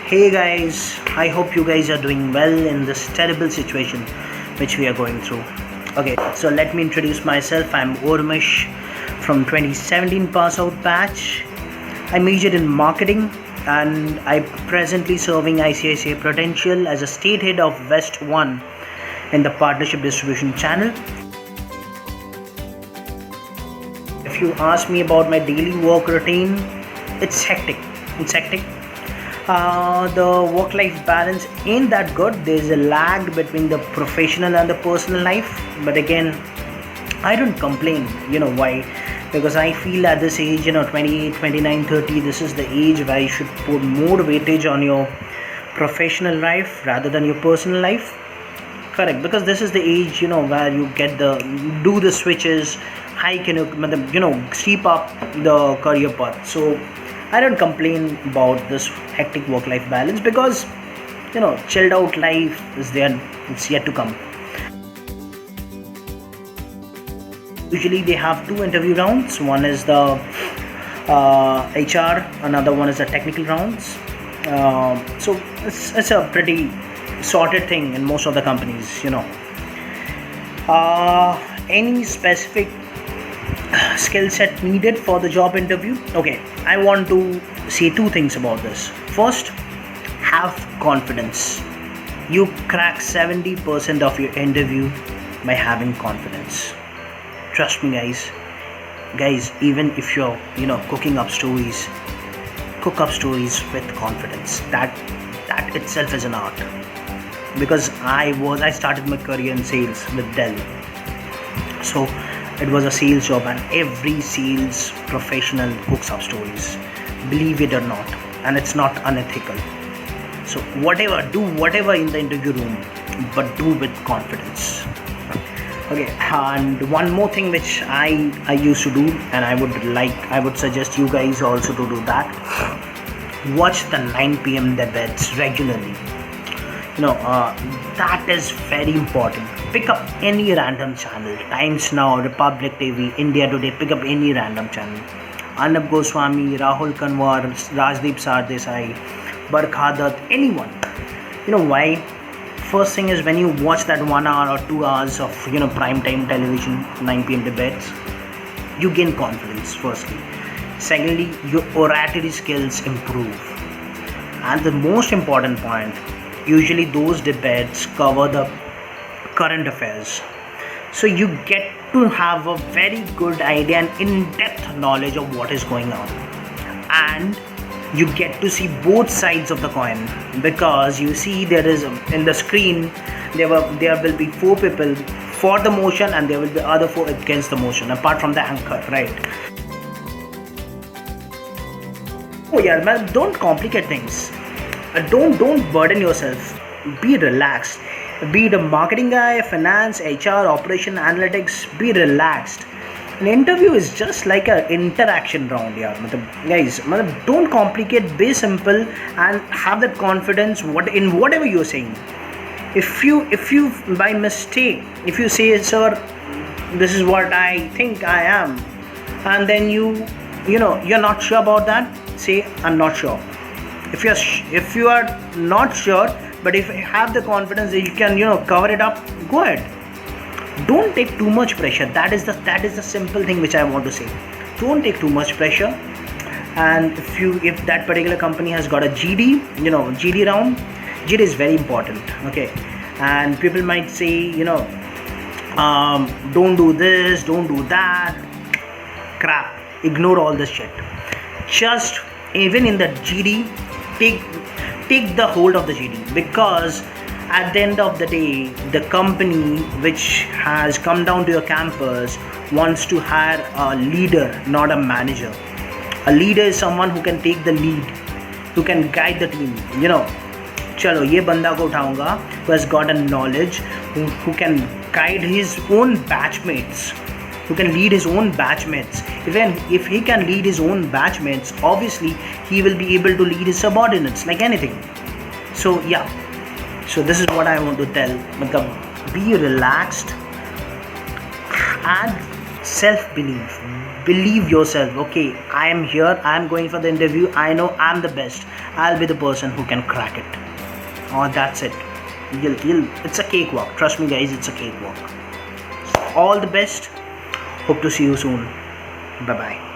Hey guys, I hope you guys are doing well in this terrible situation which we are going through. Okay, so let me introduce myself. I'm Urmish from 2017 pass out batch. I majored in marketing and I presently serving ICICI Prudential as a state head of West 1 in the partnership distribution channel. If you ask me about my daily work routine, it's hectic. It's hectic. The work-life balance ain't that good. There's a lag between the professional and the personal life. But again, I don't complain. You know why? Because I feel at this age, 28, 29, 30, this is the age where you should put more weightage on your professional life rather than your personal life. Correct, because this is the age, where you get do the switches, hike, steep up the career path. So I don't complain about this hectic work-life balance because, chilled out life is there. It's yet to come. Usually they have two interview rounds. One is the HR, another one is the technical rounds. So it's a pretty sorted thing in most of the companies. Any specific skill set needed for the job interview? Okay, I want to say two things about this. First, have confidence. You crack 70% of your interview by having confidence. Trust me, guys, even if you're cooking up stories, cook up stories with confidence. That itself is an art. Because I started my career in sales with Dell. So it was a sales job and every sales professional cooks up stories, believe it or not, and it's not unethical. So do whatever in the interview room, but do with confidence. Okay, and one more thing which I used to do, and I would suggest you guys also to do that. Watch the 9 p.m. debates regularly. That is very important. Pick up any random channel, Times Now, Republic TV, India Today. Pick up any random channel. Arnab Goswami, Rahul Kanwar, Rajdeep Sardesai, Barkha Dutt, anyone. Why? First thing is, when you watch that 1 hour or 2 hours of prime time television 9 p.m. debates, you gain confidence. Firstly, secondly, your oratory skills improve, and the most important point, usually those debates cover the current affairs, so you get to have a very good idea and in-depth knowledge of what is going on, and you get to see both sides of the coin, because you see there is in the screen there will be 4 people for the motion and there will be other 4 against the motion, apart from the anchor, right? Oh yeah, man, don't complicate things. Don't burden yourself. Be relaxed. Be the marketing guy, finance, HR, operation, analytics. Be relaxed. An interview is just like an interaction round. Guys, don't complicate. Be simple and have that confidence. In whatever you're saying. If you by mistake, if you say, "Sir, this is what I think I am," and then you're not sure about that, say, "I'm not sure." If you are not sure, but if you have the confidence that you can cover it up, go ahead. Don't take too much pressure. That is the simple thing which I want to say. Don't take too much pressure. And if that particular company has got a GD round, GD is very important. Okay, and people might say don't do this, don't do that. Crap. Ignore all this shit. Just even in the GD, take the hold of the GD, because at the end of the day, the company which has come down to your campus wants to hire a leader, not a manager. A leader is someone who can take the lead, who can guide the team. Chalo, ye banda ko uthaunga, who has got a knowledge, who can guide his own batchmates, who can lead his own batchmates. If he can lead his own batchmates, obviously he will be able to lead his subordinates like anything. So yeah, so this is what I want to tell. Be relaxed and self-belief. Believe yourself. Okay, I am here, I am going for the interview, I know I'm the best, I'll be the person who can crack it. Oh, that's it. It's a cakewalk. Trust me guys, it's a cakewalk. All the best. Hope to see you soon. Bye bye.